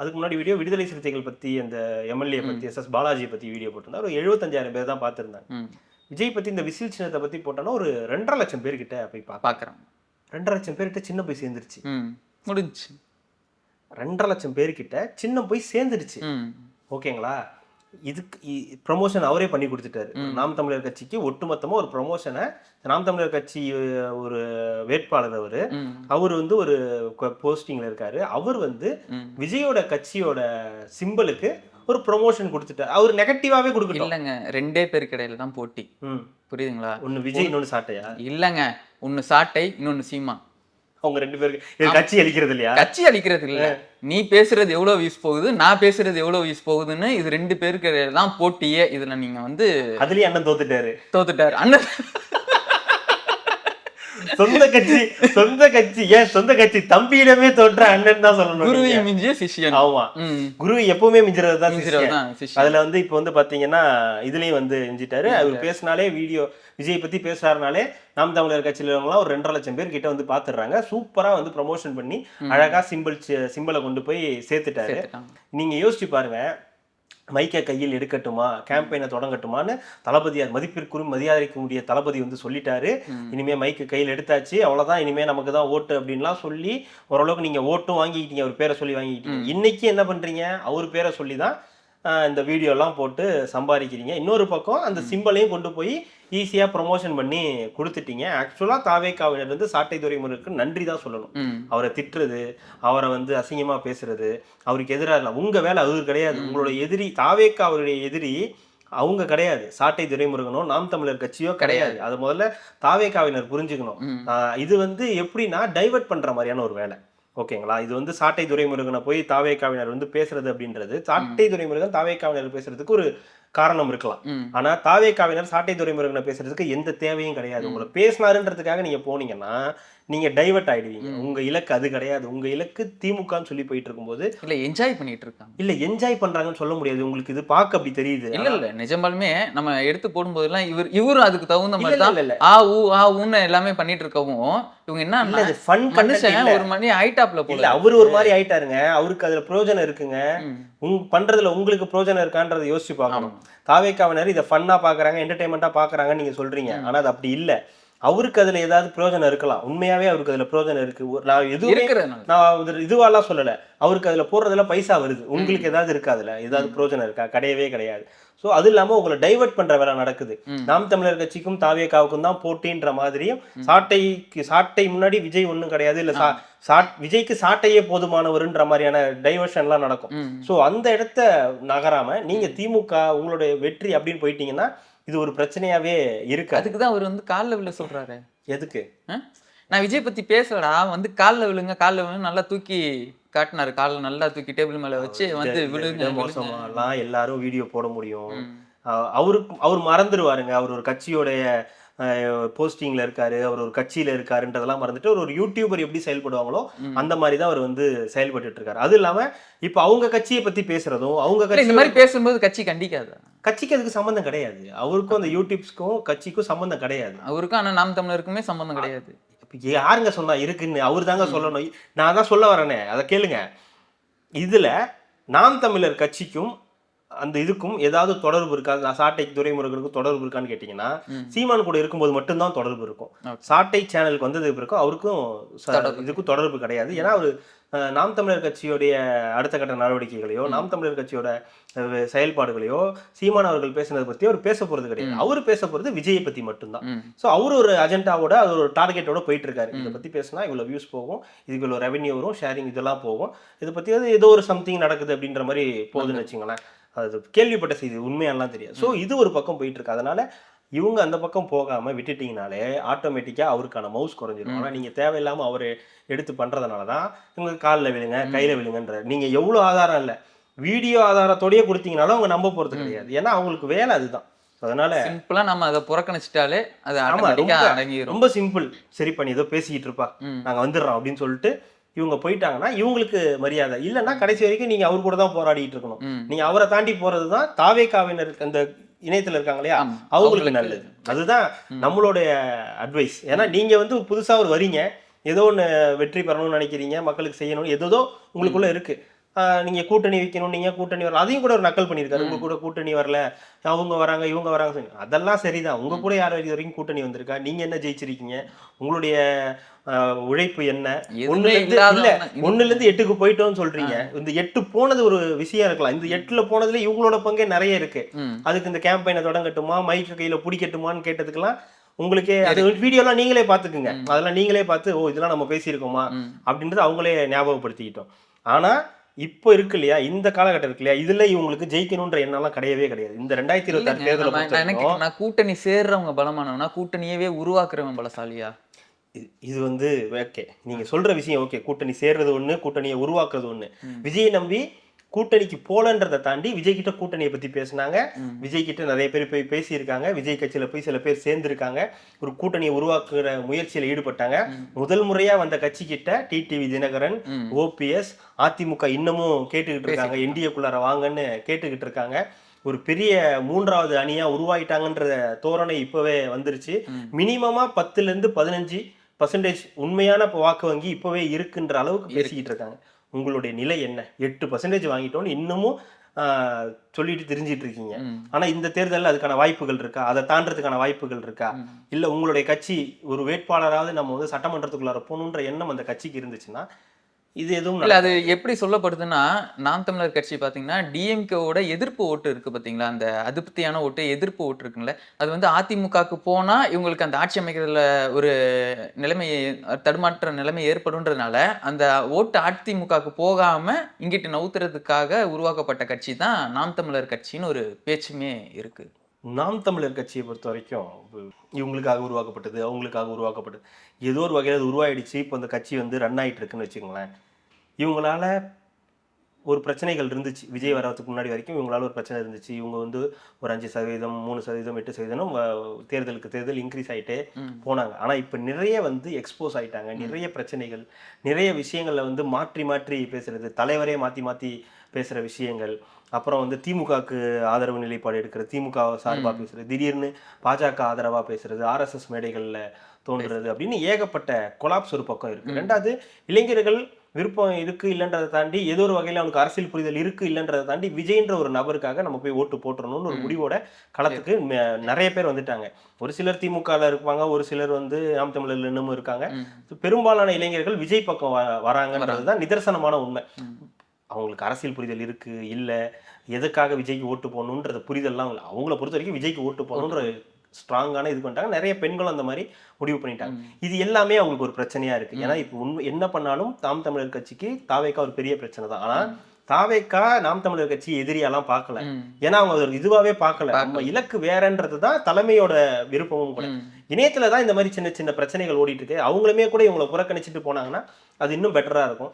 அதுக்கு முன்னாடி வீடியோ விடுதலை சிறுத்தைகள் பத்தி, அந்த எம்எல்ஏ பத்தி, எஸ் பாலாஜி பத்தி வீடியோ போட்டிருந்தா ஒரு 75,000 பேர் தான் பார்த்துருந்தாங்க. ம் விஜய் பத்தி இந்த விசில் சின்னத்தை பத்தி போட்டோன்னா ஒரு 2.5 லட்சம் பேர்கிட்ட போய் பார்க்குறேன். 2.5 லட்சம் பேர்கிட்ட சின்ன போய் சேர்ந்துருச்சு. முடிஞ்சுச்சு. 2.5 லட்சம் பேர்கிட்ட சின்ன போய் சேர்ந்துருச்சு. ம் ஓகேங்களா? இதுக்கு ப்ரமோஷன் அவரே பண்ணி கொடுத்துட்டாரு. நாம் தமிழர் கட்சிக்கு ஒட்டுமொத்தமா ஒரு ப்ரமோஷனை நாம் தமிழர் கட்சி ஒரு வேட்பாளர் அவர் வந்து ஒரு போஸ்டிங்ல இருக்காரு. அவர் வந்து விஜயோட கட்சியோட சிம்பலுக்கு ஒரு ப்ரமோஷன் கொடுத்துட்டாரு. அவர் நெகட்டிவாவே கொடுக்கட்டும். இல்லைங்க, 2 பேருக்கு இடையில தான் போட்டி. புரியுதுங்களா? ஒன்னு விஜய், இன்னொன்னு சாட்டையா? இல்லைங்க, ஒன்னு சாட்டை, இன்னொன்னு சீமா. அவங்க 2 பேருக்கு கட்சி அளிக்கிறது இல்லையா? கட்சி அளிக்கிறது இல்ல. நீ பேசுறது எவ்வளவு வியூஸ் போகுது, நான் பேசுறது எவ்வளவு வியூஸ் போகுதுன்னு இது 2 பேருக்கு தான் போட்டியே. இதுல நீங்க வந்து அதுலயே அண்ணன் தோத்துட்டாரு. அண்ணன் சொந்த கட்சி ஏன் சொந்த கட்சி தம்பியிடமே தோற்ற அண்ணன் தான் சொல்லணும். குருவை மிஞ்சிய சிஷ்யன். ஆமா, குரு எப்பவுமே மிஞ்சுறது தான் சிஷ்யன். அதுல வந்து இப்ப வந்து பாத்தீங்கன்னா இதுலயும் வந்து மிஞ்சிட்டாரு. அவர் பேசினாலே வீடியோ விஜய் பத்தி பேசுறாருனாலே நாம் தமிழர் கட்சியில இருக்கவங்களாம் ஒரு 2.5 லட்சம் பேர் கிட்ட வந்து பாத்துடுறாங்க. சூப்பரா வந்து ப்ரமோஷன் பண்ணி அழகா சிம்பிளை கொண்டு போய் சேர்த்துட்டாரு. நீங்க யோசிச்சு பாருங்க, மைக்கை கையில் எடுக்கட்டுமா, கேம்பெயினை தொடங்கட்டுமான்னு தளபதியார், மதிப்பிற்குரிய மரியாதைக்குரிய தளபதி வந்து சொல்லிட்டாரு. இனிமே மைக்கு கையில் எடுத்தாச்சு, அவ்வளவுதான், இனிமே நமக்கு தான் ஓட்டு அப்படின்லாம் சொல்லி ஓரளவுக்கு நீங்க ஓட்டும் வாங்கிக்கிட்டீங்க. அவர் பேரை சொல்லி வாங்கிக்கிட்டீங்க. இன்னைக்கு என்ன பண்றீங்க? அவர் பேரை சொல்லி தான் இந்த வீடியோலாம் போட்டு சம்பாதிக்கிறீங்க. இன்னொரு பக்கம் அந்த சிம்பலையும் கொண்டு போய் ஈஸியாக ப்ரொமோஷன் பண்ணி கொடுத்துட்டீங்க. ஆக்சுவலாக தாவேக்காவினர் வந்து சாட்டை துரைமுருகனுக்கு நன்றி தான் சொல்லணும். அவரை திட்டுறது, அவரை வந்து அசிங்கமாக பேசுறது, அவருக்கு எதிராக இல்லை. உங்கள் வேலை அவரு கிடையாது. உங்களோட எதிரி தாவேக்கா, அவருடைய எதிரி அவங்க கிடையாது. சாட்டை துரைமுருகனோ நாம் தமிழர் கட்சியோ கிடையாது. அது முதல்ல தாவேக்காவினர் புரிஞ்சுக்கணும். இது வந்து எப்படின்னா டைவர்ட் பண்ணுற மாதிரியான ஒரு வேலை. ஓகேங்களா? இது வந்து சாட்டை துரைமுருகனை போய் தாவேக்காவினர் வந்து பேசுறது அப்படின்றது, சாட்டை துரைமுருகன் தாவேக்காவினர் பேசுறதுக்கு ஒரு காரணம் இருக்கலாம். ஆனா தாவேக்காவினர் சாட்டை துரைமுருகனை பேசுறதுக்கு எந்த தேவையும் கிடையாது. உங்களை பேசினாருன்றதுக்காக நீங்க போனீங்கன்னா நீங்க டைவர்ட் ஆயிடுவீங்க. உங்க இலக்கு அது கிடையாது. உங்க இலக்கு திமுகன்னு சொல்லி போயிட்டு இருக்கும்போது இல்ல என்ஜாய் பண்ணிட்டு இருக்காங்க. இல்ல என்ஜாய் பண்றாங்கன்னு சொல்ல முடியாது. உங்களுக்கு இது பார்க்க அப்படி தெரியுது. இல்ல நிஜமாலுமே நம்ம எடுத்து போடும்போதெல்லாம் இவரும் அதுக்கு தகுந்த மாதிரி தான் ஆ ஊன்னு எல்லாமே பண்ணிட்டு இருக்கவும் இவங்க என்ன ஃபன் மனுஷன் ஒரு மணி ஐட்டாப்ல போல. அவரு ஒரு மாதிரி ஆயிட்டாருங்க. அவருக்கு அதுல பிரயோஜனம் இருக்குங்க. பண்றதுல உங்களுக்கு பிரயோஜனம் இருக்கான்றதை யோசிச்சு பார்க்கணும். தாவேக்காவினர் இதை ஃபன்னா பாக்குறாங்க, என்டர்டைன்மெண்டா பாக்குறாங்கன்னு நீங்க சொல்றீங்க. ஆனா அது அப்படி இல்ல. அவருக்கு அதுல ஏதாவது பிரயோஜனம் இருக்கலாம். உண்மையாவே அவருக்கு அதுல பிரயோஜனம் இருக்கு. நான் எதுவுமே நான் இதுவாலாம் சொல்லல. அவருக்கு அதுல போடுறதுல பைசா வருது. உங்களுக்கு ஏதாவது இருக்கா? அதுல ஏதாவது பிரயோஜனம் இருக்கா? கிடையவே கிடையாது. ஸோ அது இல்லாம உங்களை டைவர்ட் பண்ற வேலை நடக்குது. நாம் தமிழர் கட்சிக்கும் தாவேக்காவுக்கும் தான் போட்டின்ற மாதிரியும், சாட்டை முன்னாடி விஜய் ஒன்றும் கிடையாது, இல்ல விஜய்க்கு சாட்டையே போதுமானவருன்ற மாதிரியான டைவர்ஷன்லாம் நடக்கும். ஸோ அந்த இடத்த நகராம நீங்க திமுக உங்களுடைய வெற்றி அப்படின்னு போயிட்டீங்கன்னா இது ஒரு பிரச்சனையாவே இருக்கு. அதுக்கு தான் அவர் வந்து காலில் விழ சொல்றாரு. எதுக்கு? நான் விஜய் பத்தி பேசலடா, வந்து காலில் விழுங்க நல்லா தூக்கி காட்டினாரு. காலில் நல்லா தூக்கி டேபிள் மேல வச்சு வந்து விழுங்க. மோசமாலாம் எல்லாரும் வீடியோ போட முடியும். அவர் மறந்துடுவாருங்க. அவர் ஒரு கட்சியோடைய போஸ்டிங்ல இருக்காரு, அவர் ஒரு கட்சியில இருக்காருன்றதெல்லாம் மறந்துட்டு ஒரு யூடியூபர் எப்படி செயல்படுவாங்களோ அந்த மாதிரி தான் அவர் வந்து செயல்பட்டு இருக்காரு. அது இல்லாம இப்ப அவங்க கட்சியை பத்தி பேசுறதும், அவங்க கட்சி இந்த மாதிரி பேசும்போது கட்சி கண்டிக்காது. கட்சிக்கு அதுக்கு சம்பந்தம் கிடையாது. அவருக்கும் அந்த யூடியூப்ஸ்க்கும் கட்சிக்கும் சம்பந்தம் கிடையாது. அவருக்கும் ஆனா நாம் தமிழருக்குமே சம்பந்தம் கிடையாது. யாருங்க சொன்னா இருக்குன்னு? அவரு தாங்க சொல்லணும். நான் தான் சொல்ல வரேனே, அதை கேளுங்க. இதுல நாம் தமிழர் கட்சிக்கும் அந்த இதுக்கும் ஏதாவது தொடர்பு இருக்கா? சாட்டை துரைமுருகனுக்கும் தொடர்பு இருக்கான்னு கேட்டீங்கன்னா சீமான் கூட இருக்கும்போது மட்டும்தான் தொடர்பு இருக்கும். சாட்டை சேனலுக்கு வந்தது பிறகு அவருக்கும் இதுக்கும் தொடர்பு கிடையாது. ஏன்னா அவரு நாம் தமிழர் கட்சியோடைய அடுத்த கட்ட நடவடிக்கைகளையோ நாம் தமிழர் கட்சியோட செயல்பாடுகளையோ சீமான் அவர்கள் பேசுனதை பத்தி அவர் பேச போறது கிடையாது. அவரு பேச போறது விஜயை பத்தி மட்டும்தான். ஸோ அவரு ஒரு அஜெண்டாவோட, அது ஒரு டார்கெட்டோட போயிட்டு இருக்காரு. இதை பத்தி பேசினா இவ்வளவு வியூஸ் போகும், இதுக்கு இவ்வளவு ரெவன்யூ வரும், ஷேரிங் இதெல்லாம் போகும், இதை பத்தி ஏதோ ஒரு சம்திங் நடக்குது அப்படின்ற மாதிரி போகுதுன்னு வச்சுங்களேன். அது கேள்விப்பட்ட செய்தி, உண்மையெல்லாம் தெரியாது. ஸோ இது ஒரு பக்கம் போயிட்டு இருக்கு. அதனால இவங்க அந்த பக்கம் போகாம விட்டுட்டீங்கனாலே ஆட்டோமேட்டிக்கா அவருக்கான மவுஸ் குறைஞ்சிடும். ஆனா நீங்க தேவையில்லாம அவரு எடுத்து பண்றதுனாலதான் இவங்க காலில் விழுங்க கையில விழுங்கன்ற. நீங்க எவ்வளவு ஆதாரம் இல்லை, வீடியோ ஆதாரத்தோடய கொடுத்தீங்கனாலும் அவங்க நம்ப போறது கிடையாது. ஏன்னா அவங்களுக்கு வேலை அதுதான். அதனால சிம்பிளா நம்ம அதை புறக்கணிச்சிட்டாலே அது ரொம்ப சிம்பிள். சரி பண்ணி ஏதோ பேசிக்கிட்டு இருப்பா, நாங்க வந்துடுறோம் அப்படின்னு சொல்லிட்டு இவங்க போயிட்டாங்கன்னா இவங்களுக்கு மரியாதை இல்லைன்னா கடைசி வரைக்கும் நீங்க அவர் கூட தான் போராடிட்டு இருக்கணும். நீங்க அவரை தாண்டி போறது தான் தாவேகாவினர் அந்த இணையத்துல இருக்காங்க இல்லையா, ஆமா. அவங்களுக்கு அவங்களுக்கு நல்லது. அதுதான் நம்மளுடைய அட்வைஸ். ஏன்னா நீங்க வந்து புதுசா ஒரு வரீங்க, ஏதோ ஒன்று வெற்றி பெறணும்னு நினைக்கிறீங்க, மக்களுக்கு செய்யணும், ஏதோ உங்களுக்குள்ள இருக்கு. நீங்க கூட்டணி வைக்கணும், நீங்க கூட்டணி வரல, அதையும் கூட ஒரு நக்கல் பண்ணியிருக்காரு. உங்க கூட கூட்டணி வரல, அவங்க வராங்க இவங்க வராங்க அதெல்லாம் சரிதான். உங்க கூட யார் இது வரைக்கும் கூட்டணி வந்திருக்கா? நீங்க என்ன ஜெயிச்சிருக்கீங்க? உங்களுடைய உழைப்பு என்ன? எதுவுமே இல்ல இல்லாதவங்க 1ல இருந்து 8க்கு போயிட்டோம்னு சொல்றீங்க. இந்த 8 போனது ஒரு விஷயம் இருக்கலாம். இந்த 8ல போனதுல இவங்களோட பங்கே நிறைய இருக்கு. அதுக்கு இந்த கேம்பெயினை தொடங்கட்டுமா, மைக்கு கையில பிடிக்கட்டுமான்னு கேட்டதுக்கெல்லாம் உங்களுக்கே அது வீடியோலாம் நீங்களே பார்த்துக்குங்க. அதெல்லாம் நீங்களே பார்த்து ஓ இதெல்லாம் நம்ம பேசியிருக்கோமா அப்படின்றது அவங்களே ஞாபகப்படுத்திக்கிட்டோம். ஆனா இப்போ இருக்கு இல்லையா, இந்த காலகட்டம் இருக்கு இல்லையா, இதுல இவங்களுக்கு ஜெயிக்கணும்ன்ற எண்ணம்லாம் கிடையவே கிடையாது. இந்த 2026 தேர்தலை நான் கூட்டணி சேர்றவங்க பலமானவனா, கூட்டணியவே உருவாக்குறவன் பலசாலியா? இது வந்து ஓகே, நீங்க சொல்ற விஷயம் ஓகே. கூட்டணி சேர்றது ஒண்ணு, கூட்டணியை உருவாக்குறது ஒண்ணு. விஜய் நம்பி கூட்டணிக்கு போலன்றதை தாண்டி விஜய் கிட்ட கூட்டணியை பத்தி பேசினாங்க. விஜய் கிட்ட நிறைய பேர் போய் பேசியிருக்காங்க. விஜய் கட்சியில போய் சில பேர் சேர்ந்திருக்காங்க. ஒரு கூட்டணியை உருவாக்குற முயற்சியில ஈடுபட்டாங்க. முதல் முறையா வந்த கட்சி கிட்ட டிடிவி தினகரன், ஓபிஎஸ், அதிமுக இன்னமும் கேட்டுக்கிட்டு இருக்காங்க, என்டிஏக்குள்ளார வாங்கன்னு கேட்டுக்கிட்டு இருக்காங்க. ஒரு பெரிய 3வது அணியா உருவாயிட்டாங்கன்ற தோரணை இப்பவே வந்துருச்சு. மினிமமா 10ல இருந்து 15% உண்மையான வாக்கு வங்கி இப்பவே இருக்குன்ற அளவுக்கு பேசிக்கிட்டு இருக்காங்க. உங்களுடைய நிலை என்ன? 8% வாங்கிட்டோன்னு இன்னமும் சொல்லிட்டு தெரிஞ்சிட்டு இருக்கீங்க. ஆனா இந்த தேர்தலில் அதுக்கான வாய்ப்புகள் இருக்கா? அதை தாண்டறதுக்கான வாய்ப்புகள் இருக்கா? இல்ல உங்களுடைய கட்சி ஒரு வேட்பாளராவது நம்ம வந்து சட்டமன்றத்துக்குள்ளார போகணுன்ற எண்ணம் அந்த கட்சிக்கு இருந்துச்சுன்னா இது எதுவும் இல்ல அது எப்படி சொல்லப்படுதுன்னா, நாம் தமிழர் கட்சி பார்த்தீங்கன்னா, டிஎம்கேவோட எதிர்ப்பு ஓட்டு இருக்கு பார்த்தீங்களா? அந்த அதிருப்தியான ஓட்டு, எதிர்ப்பு ஓட்டு இருக்குல்ல, அது வந்து அதிமுகவுக்கு போனா இவங்களுக்கு அந்த ஆட்சி அமைக்கிறதுல ஒரு நிலைமை தடுமாற்ற நிலைமை ஏற்படும்ன்றதுனால, அந்த ஓட்டு அதிமுகவுக்கு போகாம இங்கிட்டு நவுத்துறதுக்காக உருவாக்கப்பட்ட கட்சி தான் நாம் தமிழர் கட்சின்னு ஒரு பேச்சுமே இருக்கு. நாம் தமிழர் கட்சியை பொறுத்த வரைக்கும் இவங்களுக்காக உருவாக்கப்பட்டது, அவங்களுக்காக உருவாக்கப்பட்டது, ஏதோ ஒரு வகையில் அது உருவாயிடுச்சு. இப்போ அந்த கட்சி வந்து ரன் ஆயிட்டு இருக்குன்னு வச்சுக்கோங்களேன். இவங்களால ஒரு பிரச்சனைகள் இருந்துச்சு. விஜய் வர்றதுக்கு முன்னாடி வரைக்கும் இவங்களால ஒரு பிரச்சனை இருந்துச்சு. இவங்க வந்து ஒரு 5%, 3%, 8% தேர்தலுக்கு தேர்தல் இன்க்ரீஸ் ஆகிட்டே போனாங்க. ஆனால் இப்போ நிறைய வந்து எக்ஸ்போஸ் ஆகிட்டாங்க. நிறைய பிரச்சனைகள், நிறைய விஷயங்களில் வந்து மாற்றி மாற்றி பேசுறது, தலைவரே மாற்றி மாற்றி பேசுகிற விஷயங்கள், அப்புறம் வந்து திமுகவுக்கு ஆதரவு நிலைப்பாடு எடுக்கிறது, திமுக சார்பாக பேசுறது, திடீர்னு பாஜக ஆதரவாக பேசுறது, ஆர்எஸ்எஸ் மேடைகளில் தோன்றுறது அப்படின்னு ஏகப்பட்ட கொலாப்ஸ் ஒரு பக்கம் இருக்குது. ரெண்டாவது இளைஞர்கள் விருப்பம் இருக்கு இல்லைன்றதை தாண்டி ஏதோ ஒரு வகையில் அவனுக்கு அரசியல் புரிதல் இருக்கு இல்லைன்றதை தாண்டி விஜய்ன்ற ஒரு நபருக்காக நம்ம போய் ஓட்டு போட்டுறணும்னு ஒரு முடிவோட களத்துக்கு நிறைய பேர் வந்துட்டாங்க. ஒரு சிலர் திமுகவில் இருப்பாங்க, ஒரு சிலர் வந்து நாம் தமிழர்ல இன்னமும் இருக்காங்க. பெரும்பாலான இளைஞர்கள் விஜய் பக்கம் வராங்கன்றது தான் நிதர்சனமான உண்மை. அவங்களுக்கு அரசியல் புரிதல் இருக்கு இல்ல, எதுக்காக விஜய்க்கு ஓட்டு போடணுன்ற புரிதல்லாம் அவங்கள பொறுத்த வரைக்கும் விஜய்க்கு ஓட்டு போடணுன்ற ஸ்ட்ராங்கான இது பண்ணிட்டாங்க. நிறைய பெண்களும் அந்த மாதிரி முடிவு பண்ணிட்டாங்க. இது எல்லாமே அவங்களுக்கு ஒரு பிரச்சனையா இருக்கு. ஏன்னா இப்போ என்ன பண்ணாலும் நாம் தமிழர் கட்சிக்கு தாவேக்கா ஒரு பெரிய பிரச்சனை தான். ஆனா தாவேக்கா நாம் தமிழர் கட்சி எதிரியாலாம் பார்க்கல. ஏன்னா அவங்க ஒரு இதுவாவே பார்க்கல. நம்ம இலக்கு வேறன்றதுதான் தலைமையோட விருப்பமும் கூட. இணையத்துல தான் இந்த மாதிரி சின்ன சின்ன பிரச்சனைகள் ஓடிட்டு இருக்கு. அவங்களுமே கூட இவங்களை புறக்கணிச்சுட்டு போனாங்கன்னா அது இன்னும் பெட்டரா இருக்கும்.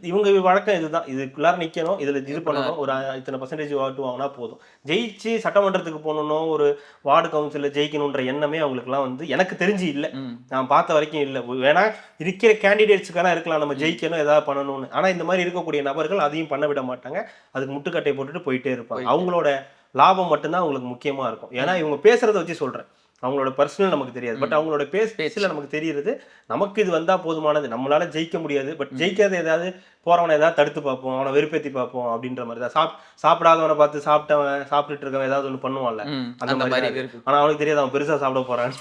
இவங்க வழக்கம் இதுதான், இதுக்குள்ளார நிக்கணும், இதுல இது பண்ணணும், ஒரு இத்தனை % ஓட்டு வாங்கினா போதும், ஜெயிச்சு சட்டமன்றத்துக்கு போகணும், ஒரு வார்டு கவுன்சில ஜெயிக்கணும்ன்ற எண்ணமே அவங்களுக்கு எல்லாம் வந்து எனக்கு தெரிஞ்சு இல்லை. நான் பார்த்த வரைக்கும் இல்லை. வேணா இருக்கிற கேண்டிடேட்ஸுக்கான இருக்கலாம் நம்ம ஜெயிக்கணும் ஏதாவது பண்ணணும்னு. ஆனா இந்த மாதிரி இருக்கக்கூடிய நபர்கள் அதையும் பண்ண விட மாட்டாங்க. அதுக்கு முட்டுக்கட்டை போட்டுட்டு போயிட்டே இருப்பாங்க. அவங்களோட லாபம் மட்டும்தான் அவங்களுக்கு முக்கியமா இருக்கும். ஏன்னா இவங்க பேசுறதை வச்சு சொல்றேன், அவங்களோட பர்சனல் நமக்கு தெரியாது. பட் அவங்களோட பேச்சுல நமக்கு தெரியுது, நமக்கு இது வந்தா போதுமானது, நம்மளால ஜெயிக்க முடியாது, பட் ஜெயிக்காத ஏதாவது போறவனை ஏதாவது தடுத்து பார்ப்போம், அவனை வெறுப்பேற்றி பார்ப்போம் அப்படின்ற மாதிரி தான். சாப்பிடாதவனை பார்த்து சாப்பிட்டவன் சாப்பிட்டுட்டு இருக்கவன் ஏதாவது ஒன்று பண்ணுவான்ல, அந்த மாதிரி. ஆனா அவனுக்கு தெரியாது அவன் பெருசா சாப்பிட போறான்,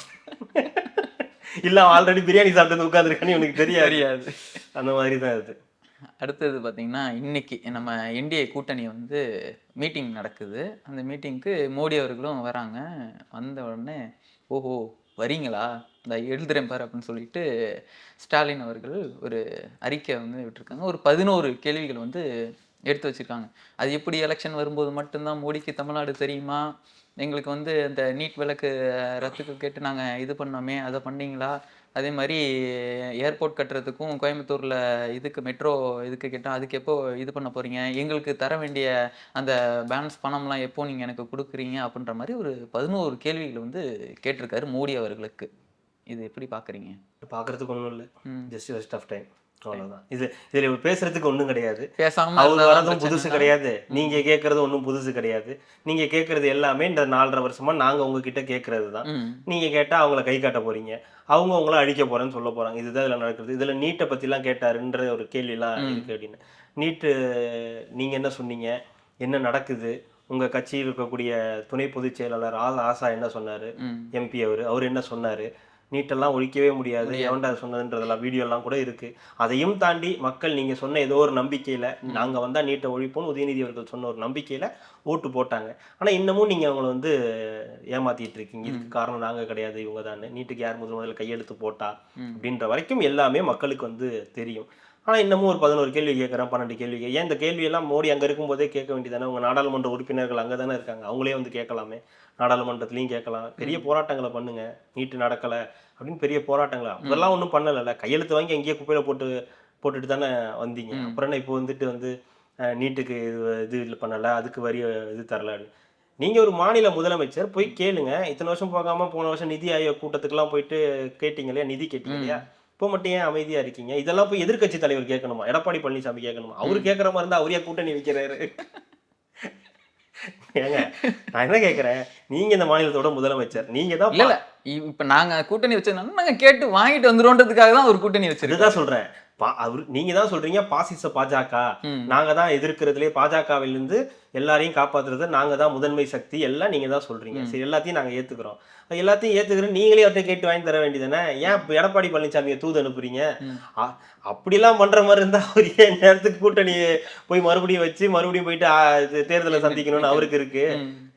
இல்ல அவன் ஆல்ரெடி பிரியாணி சாப்பிட்டு உட்காந்துருக்கான்னு இவனுக்கு தெரியாது. அந்த மாதிரி தான் இது. அடுத்தது பார்த்தீங்கன்னா, இன்னைக்கு நம்ம என்டிஏ கூட்டணி வந்து மீட்டிங் நடக்குது. அந்த மீட்டிங்க்கு மோடி அவர்களும் வராங்க. வந்த உடனே ஓஹோ வரீங்களா, இந்த எழுதுறேன் பாரு அப்படின்னு சொல்லிட்டு ஸ்டாலின் அவர்கள் ஒரு அறிக்கை வந்து விட்டுருக்காங்க. ஒரு 11 கேள்விகள் வந்து எடுத்து வச்சிருக்காங்க. அது எப்படி எலெக்ஷன் வரும்போது மட்டும்தான் மோடிக்கு தமிழ்நாடு தெரியுமா, எங்களுக்கு வந்து அந்த நீட் விலக்கு ரத்துக்கு கேட்டு நாங்கள் இது பண்ணோமே அதை பண்ணீங்களா, அதே மாதிரி ஏர்போர்ட் கட்டுறதுக்கும் கோயம்புத்தூரில் இதுக்கு மெட்ரோ இதுக்கு கேட்டால் அதுக்கு எப்போ இது பண்ண போகிறீங்க, எங்களுக்கு தர வேண்டிய அந்த பேலன்ஸ் பணம்லாம் எப்போ நீங்கள் எனக்கு கொடுக்குறீங்க அப்படின்ற மாதிரி ஒரு 11 கேள்விகள் வந்து கேட்டிருக்காரு மோடி அவர்களுக்கு. இது எப்படி பார்க்குறீங்க? பார்க்கறதுக்கு ஒன்றும் இல்லை, ஜஸ்ட் வேஸ்ட் ஆஃப் டைம். அவ்வளவுதான். இதுல பேசுறதுக்கு ஒண்ணும் கிடையாது. பேசாம அவர் இருந்தாதான் வரதும் புதுசு பிரச்சனைனா, கிடையாது, நீங்க கேட்கறது ஒன்றும் புதுசு கிடையாது. நீங்க கேட்கறது எல்லாமே இந்த 4.5 வருஷமா நாங்க உங்ககிட்ட கேட்கறது தான். ம். நீங்க கேட்டா அவங்கள கை காட்ட போறீங்க, அவங்க உங்களை அழிக்க போறேன்னு சொல்ல போறாங்க. இதுதான் இதுல நடக்குது. இதுல நீட்டை பத்திலாம் கேட்டாருன்ற ஒரு கேள்விலாம் இருக்கு அப்படின்னு. நீட்டு நீங்க என்ன சொன்னீங்க, என்ன நடக்குது, உங்க கட்சியில் இருக்கக்கூடிய துணை பொதுச் செயலாளர் ஆசா என்ன சொன்னாரு, ம். எம்பி அவர் என்ன சொன்னாரு, நீட்டெல்லாம் ஒழிக்கவே முடியாது, எவன்டா சொன்னதுன்றதெல்லாம் வீடியோலாம் கூட இருக்கு. அதையும் தாண்டி மக்கள் நீங்க சொன்ன ஏதோ ஒரு நம்பிக்கையில நாங்க வந்தா நீட்டை ஒழிப்போம்னு உதயநிதி அவர்கள் சொன்ன ஒரு நம்பிக்கையில ஓட்டு போட்டாங்க. ஆனா இன்னமும் நீங்க அவங்கள வந்து ஏமாத்திட்டு இருக்கீங்க. இதுக்கு காரணம் நாங்க கிடையாது, இவங்க தான். நீட்டுக்கு யார் முதல்ல கையெழுத்து போட்டா அப்படின்ற வரைக்கும் எல்லாமே மக்களுக்கு வந்து தெரியும். ஆனா இன்னமும் ஒரு 11 கேள்வி கேட்கறேன், 12 கேள்வி ஏன் இந்த கேள்வியெல்லாம் மோடி அங்க இருக்கும்போதே கேட்க வேண்டியதானே? உங்க நாடாளுமன்ற உறுப்பினர்கள் அங்க தானே இருக்காங்க, அவங்களே வந்து கேட்கலாமே. நாடாளுமன்றத்திலையும் கேட்கலாம், பெரிய போராட்டங்களை பண்ணுங்க. நீட்டு நடக்கல அப்படின்னு பெரிய போராட்டங்களா? அதெல்லாம் ஒன்றும் பண்ணலைல்ல. கையெழுத்து வாங்கி எங்கேயே குப்பையில போட்டுட்டு தானே வந்தீங்க. அப்புறம் என்ன இப்போ வந்து நீட்டுக்கு இது இல்லை பண்ணலை, அதுக்கு வரி இது தரல. நீங்க ஒரு மாநில முதலமைச்சர், போய் கேளுங்க. இத்தனை வருஷம் போகாம போன வருஷம் நிதி ஆயோக் கூட்டத்துக்குலாம் போயிட்டு கேட்டீங்க இல்லையா, நிதி கேட்டீங்க இல்லையா, இப்போ மட்டும் ஏன் அமைதியா இருக்கீங்க? இதெல்லாம் போய் எதிர்க்கட்சி தலைவர் கேட்கணுமா, எடப்பாடி பழனிசாமி கேட்கணுமா? அவரு கேட்கற மாதிரி இருந்தா அவரே கூட்டணி வைக்கிறாரு. ஏங்க நான் என்ன கேட்கறேன், நீங்க இந்த மாநிலத்தோட முதலமைச்சர், நீங்க தான் இல்ல இப்ப நாங்க கூட்டணி வச்சிருந்தோம்னா நாங்க கேட்டு வாங்கிட்டு வந்துருவோன்றதுக்காக தான் ஒரு கூட்டணி வச்சிருக்கோம். இதுதான் சொல்றேன். நீங்க தான் சொல்றீங்க பாசிச பாஜக, நாங்க தான் எதிர்க்கிறதுலே பாஜகவில் இருந்து எல்லாரையும் காப்பாத்துறது நாங்க தான் முதன்மை சக்தி, எல்லாம் நீங்க தான் சொல்றீங்க. சரி, எல்லாத்தையும் நாங்க ஏத்துக்கிறோம். எல்லாத்தையும் ஏத்துக்கிறேன், நீங்களே அவர்கிட்ட கேட்டு வாங்கி தர வேண்டியதானே? ஏன் எடப்பாடி பழனிசாமியை தூது அனுப்புறீங்க? அப்படிலாம் பண்ற மாதிரி இருந்தா அவர் ஏன் நேரத்துக்கு கூட்டணி போய் மறுபடியும் வச்சு மறுபடியும் போயிட்டு தேர்தலை சந்திக்கணும்னு அவருக்கு இருக்கு?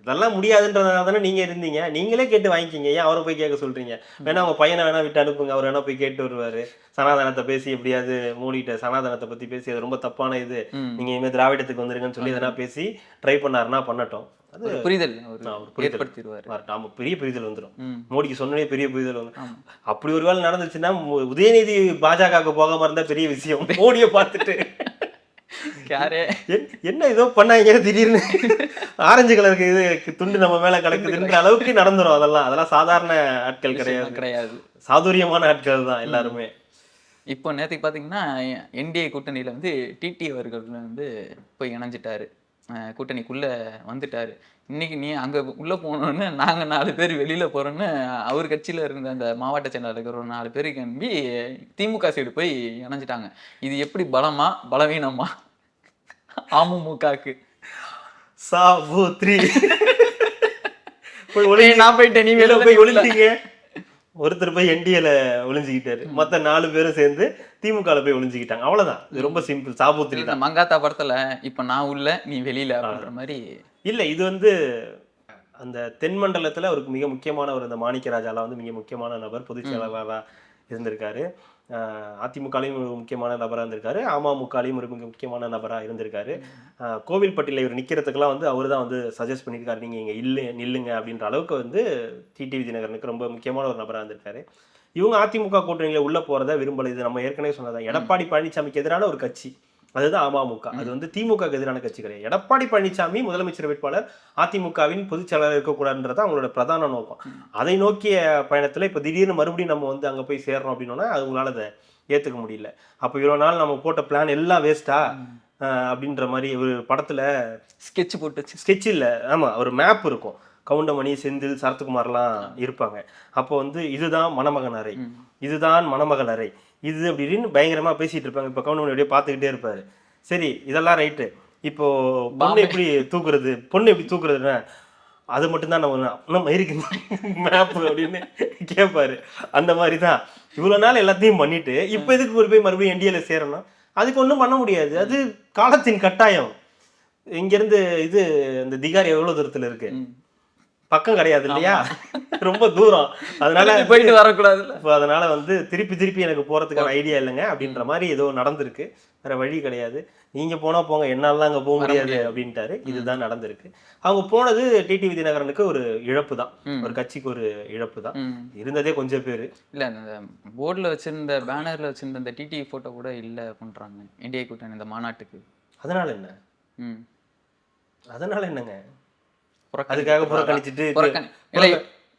இதெல்லாம் முடியாதுன்றதுனால தானே நீங்க இருந்தீங்க. நீங்களே கேட்டு வாங்கிக்கிங்க, ஏன் அவரை போய் கேட்க சொல்றீங்க? வேணா உங்க பையனை வேணா விட்டு அனுப்புங்க, அவர் வேணா போய் கேட்டு வருவாரு. சனாதனத்தை பேசி எப்படியாவது மூடிட்ட, சனாதனத்தை பத்தி பேசி அது ரொம்ப தப்பான இது, நீங்க இனிமே திராவிடத்துக்கு வந்துருங்கன்னு சொல்லி எதனா பேசி ட்ரை பண்ணாருன்னா பண்ணட்டும். அது புரிதல் ஏற்படுத்திடுவாரு. ஆமா, பெரிய புரிதல் வந்துடும். மோடிக்கு சொன்னே பெரிய புரிதல் வந்துடும். அப்படி ஒருவேளை நடந்துச்சுன்னா உதயநிதி பாஜகவுக்கு போகாம இருந்தா பெரிய விஷயம். மோடியை பார்த்துட்டு என்ன ஏதோ பண்ணாங்க, திடீர்னு ஆரஞ்சு கலருக்கு இது துண்டு நம்ம மேல கிடக்குதுன்ற அளவுக்கு நடந்துரும். அதெல்லாம் சாதாரண ஆட்கள் கிடையாது, சாதுரியமான ஆட்கள் தான் எல்லாருமே. இப்போ நேற்றுக்கு பார்த்தீங்கன்னா என்டிஏ கூட்டணியில் வந்து டிடி அவர்கள் வந்து போய் இணைஞ்சிட்டாரு, கூட்டணிக்குள்ளே வந்துட்டாரு. இன்னைக்கு நீ அங்கே உள்ளே போனோன்னு நாங்கள் 4 பேர் வெளியில் போகிறோன்னு அவர் கட்சியில் இருந்த அந்த மாவட்ட செயலாளர் ஒரு 4 பேர் கிளம்பி திமுக சைடு போய் இணைஞ்சிட்டாங்க. இது எப்படி பலமா பலவீனமா அமமுகக்கு? நான் போயிட்டேன், நீ வெளில போய் ஒளிஞ்சிங்க. ஒருத்தர் போய் என்டிஏல ஒளிஞ்சுக்கிட்டாரு, மத்த 4 பேரும் சேர்ந்து திமுக போய் ஒளிஞ்சுக்கிட்டாங்க. அவ்வளவுதான். இது ரொம்ப சிம்பிள். சாபுத்திரி தான். மங்காத்தா படத்துல இப்ப நான் உள்ள நீ வெளியில அப்படின்ற மாதிரி இல்ல. இது வந்து அந்த தென்மண்டலத்துல அவருக்கு மிக முக்கியமான ஒரு அந்த மாணிக்கராஜாலாம் வந்து மிக முக்கியமான நபர், பொதுச் செயலாளராக இருந்திருக்காரு. அதிமுகலையும் ஒரு முக்கியமான நபராக இருந்திருக்காரு, அமமுகலையும் ஒரு மிக முக்கியமான நபராக இருந்திருக்காரு. கோவில்பட்டியில் இவர் நிற்கிறதுக்கெல்லாம் வந்து அவர் தான் வந்து சஜஸ்ட் பண்ணியிருக்காரு, நீங்கள் இங்கே நில்லுங்க அப்படின்ற அளவுக்கு வந்து டிடிவி தினகரனுக்கு ரொம்ப முக்கியமான ஒரு நபராக இருந்திருக்காரு. இவங்க அதிமுக கூட்டணியில் உள்ளே போகிறத விரும்பலை. இது நம்ம ஏற்கனவே சொன்னதான். எடப்பாடி பழனிசாமிக்கு எதிரான ஒரு கட்சி, அதுதான் அமமுக. அது வந்து திமுகவுக்கு எதிரான கட்சி கிடையாது. எடப்பாடி பழனிசாமி முதலமைச்சர் வேட்பாளர், அதிமுகவின் பொதுச் செயலாளர் இருக்கக்கூடாதுன்றது அவங்களோட பிரதான நோக்கம். அதை நோக்கிய பயணத்தில் இப்போ திடீர்னு மறுபடியும் நம்ம வந்து அங்கே போய் சேர்றோம் அப்படின்னா அவங்களால அதை ஏற்றுக்க முடியல. அப்போ இவ்வளோ நாள் நம்ம போட்ட பிளான் எல்லாம் வேஸ்டா அப்படின்ற மாதிரி ஒரு படத்தில் ஸ்கெட்ச் போட்டு, ஸ்கெட்ச் இல்லை, ஆமாம், ஒரு மேப் இருக்கும். கவுண்டமணி, செந்தில், சரத்குமார்லாம் இருப்பாங்க. அப்போ வந்து இதுதான் மணமகன் அறை, இதுதான் மணமகள் அறை, இது அப்படின்னு பயங்கரமா பேசிட்டு இருப்பாங்க. இப்போ கவுண்டமணி அப்படியே பார்த்துக்கிட்டே இருப்பாரு. சரி, இதெல்லாம் ரைட்டு. இப்போ பொண்ணு எப்படி தூக்குறதுன்னா அது மட்டும்தான் நம்ம இருக்கு மேப் அப்படின்னு கேட்பாரு. அந்த மாதிரி தான் இவ்வளோ நாள் எல்லாத்தையும் பண்ணிட்டு இப்போ இதுக்கு ஒரு போய் மறுபடியும் என்டிஏல சேரணும், அதுக்கு ஒன்றும் பண்ண முடியாது. அது காலத்தின் கட்டாயம். இங்கேருந்து இது இந்த திகாரி எவ்வளோ தூரத்தில் இருக்கு, பக்கம் கிடையாது இல்லையா, ரொம்ப தூரம். அதனால போயிட்டு வரக்கூடாது. அதனால வந்து திருப்பி எனக்கு போறதுக்கான ஐடியா இல்லைங்க அப்படின்ற மாதிரி ஏதோ நடந்திருக்கு. வேற வழி கிடையாது, நீங்க போனா போங்க, என்னால அங்க போக முடியாது அப்படின்ட்டாரு. இதுதான் நடந்திருக்கு. அவங்க போனது டிடிவி தினகரனுக்கு ஒரு இழப்பு தான், ஒரு கட்சிக்கு ஒரு இழப்பு தான். இருந்ததே கொஞ்சம் பேரு இல்ல, அந்த போர்டில் வச்சிருந்த பேனர்ல வச்சிருந்த அந்த டிடிவி போட்டோ கூட இல்ல பண்றாங்க என்டிஏ கூட்டணி இந்த மாநாட்டுக்கு. அதனால என்ன? அதனால என்னங்க? அதுக்காக புறக்கணிச்சிட்டு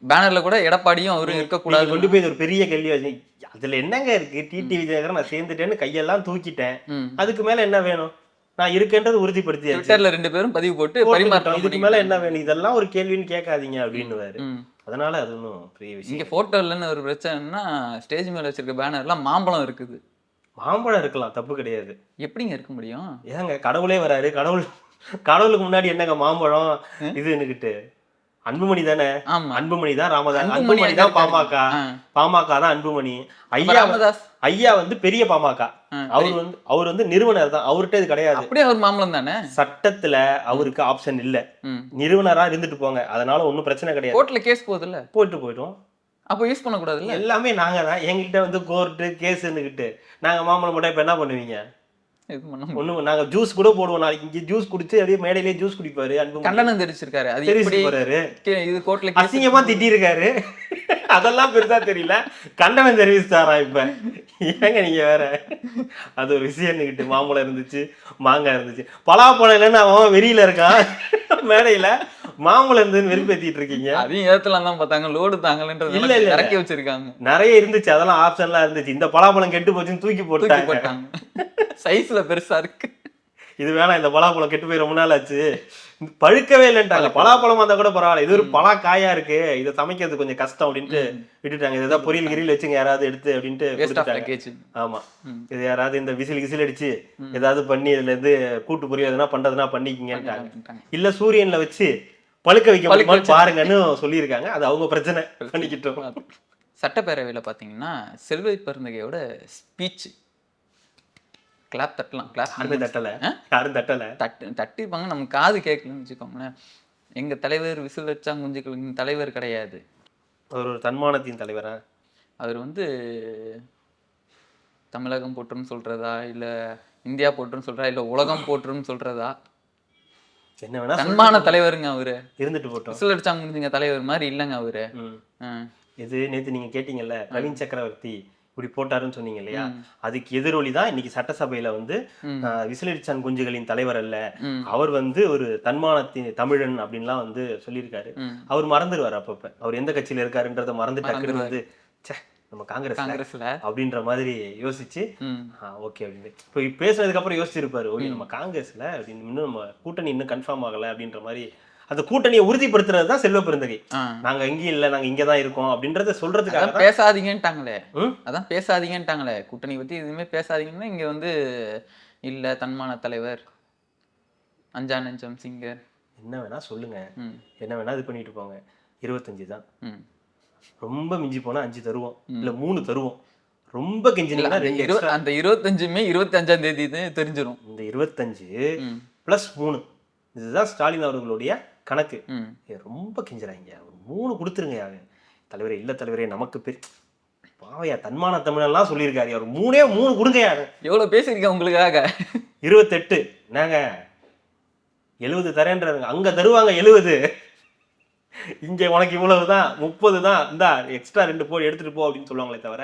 பேனர்ல கூட எடப்பாடியும் அவரும் இருக்கக்கூடாது கொண்டு போய் ஒரு பெரிய கேள்வி. அதுல என்னங்க இருக்கு? டிடிவி தினகரன் நான் சேர்ந்துட்டேன்னு கையெல்லாம் தூக்கிட்டேன். ம். அதுக்கு மேல என்ன வேணும்? நான் இருக்கேன்றது உறுதிப்படுத்தியாச்சு. ட்விட்டர்ல 2 பேரும் பதிவு போட்டு போட்டுக்கிட்டோம். பரிமாற்றம் இதுக்கு மேல என்ன பண்ணிக்கிட்டாங்க. வேணும்? இதெல்லாம் ஒரு கேள்வின்னு கேட்காதீங்க அப்படின்னுவாரு. ம். அதனால அது ஒன்றும் பெரிய இங்க விஷயம். போட்டோ இல்லைன்னு ஒரு பிரச்சனைன்னா ஸ்டேஜ் மேல வச்சிருக்க பேனர்லாம் மாம்பழம் இருக்குது. மாம்பழம் இருக்கலாம், தப்பு கிடையாது. எப்படிங்க இருக்க முடியும்? ஏங்க கடவுளே வராரு, கடவுளுக்கு முன்னாடி என்னங்க மாம்பழம் இதுன்னுகிட்டு? அன்புமணி தானே? ஆமா. அன்புமணி தான் ராமதாஸ், அன்புமணி அன்புமணி அங்க தான் இருக்காரு. பாமக, ஆ. பாமக தான் அன்புமணி. அப்ப ஐயா ராமதாஸ் ஐயா வந்து பெரிய பாமக. ஆ, அவர் வந்து நிறுவனர் தான், அவர்கிட்ட இது கிடையாது. அப்படியே அவர் மாம்பழம் தானே. சட்டத்துல அவருக்கு ஆப்ஷன் இல்ல. ம். நிறுவனரா இருந்துட்டு போங்க, அதனால ஒன்றும் பிரச்சனை கிடையாது. கோர்ட்ல கேஸ் போகுதுல்ல, போயிடும். அப்போ யூஸ் பண்ணக்கூடாதுல்ல. எல்லாமே நாங்க தான். எங்ககிட்ட வந்து கோர்ட்டு கேஸுன்னுக்கிட்டு நாங்க மாம்பழம் போட்டா இப்ப என்ன பண்ணுவீங்க? இது பண்ண முடியும். ஒண்ணு நாங்க ஜூஸ் கூட போடுவோம். நாளைக்கு இங்க ஜூஸ் குடிச்சு அப்படியே மேடையிலேயே ஜூஸ் குடிப்பாரு அன்புமணி. கண்டனம் தெரிவிச்சிருக்காரு. அது தெரிவிச்சு எப்படி போறாரு. இது கோர்ட்ல கேஸ் அசிங்கமா திட்டிருக்காரு. அதெல்லாம் பெருசா தெரியல, கண்டனம் தெரிவிச்சாரா இப்ப? ஏங்க நீங்க வேற. அது ஒரு விஷயம்னுக்கிட்டு மாம்பழம் இருந்துச்சு, மாங்காய் இருந்துச்சு, பலாப்பழம் இல்லைன்னு அவன் வெறியில இருக்கான். மேடையில மாம்பழம் இருந்துன்னு வெறுப்பேத்திட்டு இருக்கீங்க. அதையும் ஏத்தலாம் தான் பார்த்தாங்க, லோடு இல்ல, தாங்கலன்றது இல்ல. இறக்கி வச்சிருக்காங்க. நிறைய இருந்துச்சு, அதெல்லாம் ஆப்ஷன்லாம் இருந்துச்சு. இந்த பலாப்பழம் கெட்டு போச்சுன்னு தூக்கி தூக்கி போட்டாங்க. போட்டாங்க. சைஸ்ல பெருசா இருக்கு. இது வேணாம், இந்த பலாப்பழம் கெட்டு போய் ரொம்ப நாள் ஆச்சு, பழுக்கவே இல்லைன்ட்டாங்க. பலாப்பழமா இருந்தா கூட பரவாயில்ல, இது ஒரு பலா காயா இருக்கு, இதை சமைக்கிறது கொஞ்சம் கஷ்டம் அப்படின்ட்டு விட்டுட்டாங்க. இதை பொரியல் கிரியில் வச்சுங்க யாராவது எடுத்து அப்படின்ட்டு வேஸ்ட் ஆஃப் கொடுத்துட்டாங்க. பேக்கேஜ். ஆமா, இது யாராவது இந்த விசில் அடிச்சு ஏதாவது பண்ணி இதுல இருந்து கூட்டு பொரியல் எதுனா பண்றதுனா பண்ணிக்கிங்கன்ட்டாங்க. இல்ல சூரியன்ல வச்சு பழுக்க வைக்க முடியுமான்னு பாருங்கன்னு சொல்லியிருக்காங்க. அது அவங்க பிரச்சனை, பண்ணிக்கிட்டோம். சட்டப்பேரவையில பாத்தீங்கன்னா செல்வ பெருந்தகையோட ஸ்பீச் கிளாப் தட்டலாம். யாருமே தட்டல, யாரும் தட்டல. தட்டிப்பாங்க, நம்ம காது கேட்கலன்னு வச்சுக்கோங்களேன். எங்க தலைவர் விசில் வச்சா குஞ்சுக்களுக்கு தலைவர் கிடையாது. ஒரு தன்மானத்தின் தலைவரா? அவர் வந்து தமிழகம் போற்றுன்னு சொல்றதா, இல்ல இந்தியா போற்றுன்னு சொல்றதா, இல்ல உலகம் போற்றுன்னு சொல்றதா? என்ன வேணா தன்மான தலைவருங்க அவரு. இருந்துட்டு போட்டோம். விசில் அடிச்சா குஞ்சுங்க தலைவர் மாதிரி இல்லைங்க அவரு. இது நேத்து நீங்க கேட்டீங்கல்ல, பிரவீன் சக்கரவர்த்தி இப்படி போட்டாருன்னு சொன்னீங்க இல்லையா? அதுக்கு எதிரொலி தான் இன்னைக்கு சட்டசபையில வந்து விசிலடிச்சான் குஞ்சுகளின் தலைவர் அல்ல, அவர் வந்து ஒரு தன்மானத்தின் தமிழன் அப்படின்லாம் வந்து சொல்லியிருக்காரு. அவர் மறந்துடுவார் அப்பப்ப, அவர் எந்த கட்சியில இருக்காருன்றத மறந்து டக்குன்னு வந்து நம்ம காங்கிரஸ்ல அப்படின்ற மாதிரி யோசிச்சு ஓகே அப்படின்னு இப்போ பேசுனதுக்கு அப்புறம் யோசிச்சிருப்பாரு, ஓகே நம்ம காங்கிரஸ்ல அப்படின்னு, இன்னும் நம்ம கூட்டணி இன்னும் கன்ஃபார்ம் ஆகல அப்படின்ற மாதிரி. அந்த கூட்டணியை உறுதிப்படுத்துறது தான் செல்வ பெருந்தகை. நாங்க எங்கேயும் இல்ல, நாங்க இங்கதான் இருக்கோம் அப்படின்றத சொல்றதுக்காக பேசாதீங்கன்ட்டாங்களே. அதான் பேசாதீங்கன்ட்டாங்களே, கூட்டணி பத்தி எதுவுமே பேசாதீங்கன்னா இங்க வந்து இல்ல தன்மான தலைவர், அஞ்சா நெஞ்சம் சிங்கர், என்ன வேணா சொல்லுங்க, என்ன வேணா இது பண்ணிட்டு போங்க. 25 தான், ரொம்ப மிஞ்சி போனா 5 தருவோம், இல்ல 3 தருவோம். ரொம்ப கெஞ்சினா அந்த 25மே 25ஆம் தேதி தெரிஞ்சிடும். இந்த 25 + 3 இதுதான் ஸ்டாலின் அவர்களுடைய கணக்கு. ரொம்ப கெஞ்சுறாங்க, 3 கொடுத்துருங்க தலைவரே. இல்ல தலைவரே, நமக்கு பாவையா தன்மான தமிழெல்லாம் சொல்லியிருக்காரு, அவர் 3 கொடுங்க. எவ்வளவு பேசிருக்கேன் உங்களுக்காக. 28 நாங்க 70 தரேன்றாங்க, அங்க தருவாங்க 70. இங்க உனக்கு இவ்வளவுதான், 30 தான், இந்தா எக்ஸ்ட்ரா 2 போய் எடுத்துட்டு போ அப்படின்னு சொல்லுவாங்களே தவிர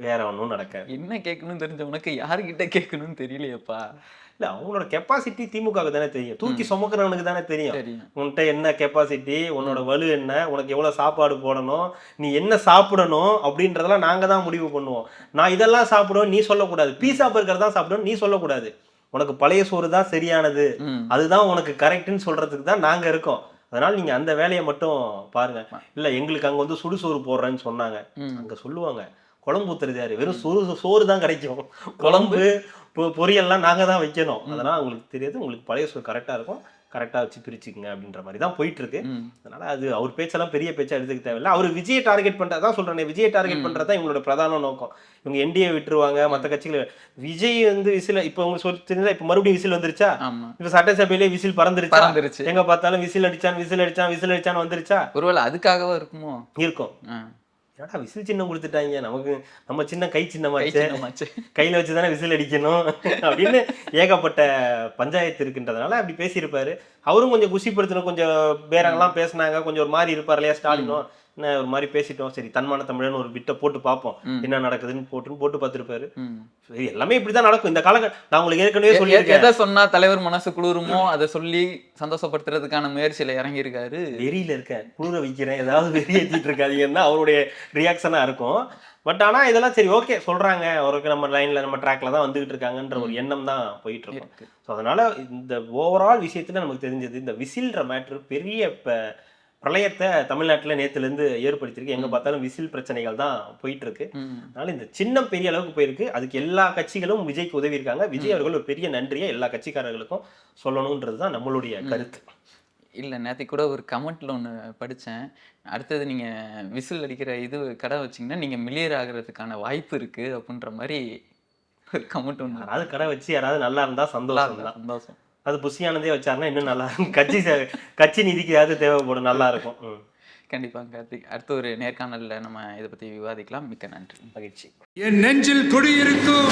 வேற ஒன்றும் நடக்காது. என்ன கேட்கணும்னு தெரிஞ்ச உனக்கு யாருக்கிட்ட கேட்கணும்னு தெரியலையப்பா. இல்ல, அவங்களோட கெப்பாசிட்டி திமுகவுக்கு தானே தெரியும், தூக்கி சுமக்கிறவனுக்கு தானே தெரியும். உன்கிட்ட என்ன கெப்பாசிட்டி, உன்னோட வலு என்ன, உனக்கு எவ்வளவு சாப்பாடு போடணும், நீ என்ன சாப்பிடணும் அப்படின்றதெல்லாம் நாங்க தான் முடிவு பண்ணுவோம். நான் இதெல்லாம் சாப்பிடுவோம் நீ சொல்லக்கூடாது, பீஸா பர்கர் தான் சாப்பிடுவோம் நீ சொல்லக்கூடாது, உனக்கு பழைய சோறு தான் சரியானது, அதுதான் உனக்கு கரெக்ட்னு சொல்றதுக்கு தான் நாங்க இருக்கோம். அதனால நீங்க அந்த வேலையை மட்டும் பாருங்க. இல்ல எங்களுக்கு அங்க வந்து சுடுசோறு போடுறேன்னு சொன்னாங்க, அங்க சொல்லுவாங்க குழம்பு ஊத்துறது யாரு, வெறும் சோறு தான் கிடைக்கும், குழம்பு பொரியல்லாம் நாங்க தான் வைக்கணும். அதனால உங்களுக்கு தெரியாது, உங்களுக்கு பழைய சோறு கரெக்டா இருக்கும், கரெக்டா வச்சு பிரிச்சுக்குங்க அப்படின்ற மாதிரி தான் போயிட்டு இருக்கு. அதனால அது அவர் பேச்செல்லாம் பெரிய பேச்சா எடுத்துக்க தேவையில்லை. அவர் விஜயை டார்கெட் பண்றதான் சொல்றேன், விஜயை டார்கெட் பண்றதா இவங்களோட பிரதான நோக்கம். இவங்க என்டிஏ விட்டுருவாங்க, மற்ற கட்சிகள். விஜய் வந்து விசில் இப்ப உங்க சொல்லி இப்ப மறுபடியும் விசில் வந்துருச்சா, இப்ப சட்டசபையிலே விசில் பறந்துருச்சு, எங்க பார்த்தாலும் விசில் அடிச்சான் வந்துருச்சா. ஒருவேளை அதுக்காகவா இருக்குமோ? இருக்கும். ஏடா விசில் சின்னம் கொடுத்துட்டாங்க, நமக்கு நம்ம சின்ன கை சின்னமாச்சு, கையில வச்சுதானே விசில் அடிக்கணும் அப்படின்னு ஏகப்பட்ட பஞ்சாயத்து இருக்குன்றதுனால அப்படி பேசியிருப்பாரு. அவரும் கொஞ்சம் குஷிப்படுத்தணும், கொஞ்சம் பேரங்கெல்லாம் பேசினாங்க, கொஞ்சம் ஒரு மாதிரி இருப்பார் இல்லையா ஸ்டாலினும். என்ன ஒரு மாதிரி பேசிட்டோம், சரி தன்மான தமிழன் ஒரு பிட்டை போட்டு பார்ப்போம் என்ன நடக்குதுன்னு போட்டு பார்த்துருப்பாரு. சரி எல்லாமே இப்படிதான் நடக்கும் இந்த காலகட்டம். நான் உங்களுக்கு ஏற்கனவே சொல்லியிருக்கேன், எதை சொன்னா தலைவர் மனசு குளிருமோ அதை சொல்லி சந்தோஷப்படுத்துறதுக்கான முயற்சியில இறங்கி இருக்காரு. வெறியில இருக்கேன், குளிர வைக்கிறேன், ஏதாவது வெறி ஏற்றிட்டு இருக்காதீங்கன்னா அவருடைய ரியாக்ஷனா இருக்கும். பட் ஆனா இதெல்லாம் சரி ஓகே சொல்றாங்க, அவருக்கு நம்ம லைன்ல நம்ம ட்ராக்ல தான் வந்துகிட்டு இருக்காங்கன்ற ஒரு எண்ணம் தான் போயிட்டு இருக்கும். இருக்கு. ஸோ அதனால இந்த ஓவரால் விஷயத்துல நமக்கு தெரிஞ்சது இந்த விசில்ன்ற மேட்ரு பெரிய பிரளயத்தை தமிழ்நாட்டில் நேத்துலேருந்து ஏற்படுத்தியிருக்கு. எங்க பார்த்தாலும் விசில் பிரச்சனைகள் தான் போயிட்டு இருக்கு. அதனால இந்த சின்னம் பெரிய அளவுக்கு போயிருக்கு. அதுக்கு எல்லா கட்சிகளும் விஜய்க்கு உதவி இருக்காங்க. விஜய் அவர்கள் ஒரு பெரிய நன்றியை எல்லா கட்சிக்காரர்களுக்கும் சொல்லணுன்றது தான் நம்மளுடைய கருத்து. இல்லை நேற்றுக்கு கூட ஒரு கமெண்ட்டில் ஒன்று படித்தேன். அடுத்தது நீங்கள் விசில் அடிக்கிற இது கடை வச்சிங்கன்னா நீங்கள் மில்லியர் ஆகிறதுக்கான வாய்ப்பு இருக்குது அப்படின்ற மாதிரி ஒரு கமெண்ட் ஒன்று. யாராவது கடை வச்சு யாராவது நல்லா இருந்தால் சந்தோஷம் தான். சந்தோஷம். அது புஷியானதே வச்சாருன்னா இன்னும் நல்லா இருக்கும். கட்சி நிதிக்கு ஏதாவது தேவைப்படும், நல்லா இருக்கும். கண்டிப்பாக கார்த்திக், அடுத்த ஒரு நேர்காணலில் நம்ம இதை பற்றி விவாதிக்கலாம். மிக்க நன்றி. மகிழ்ச்சி. என் நெஞ்சில் குடியிருக்கும்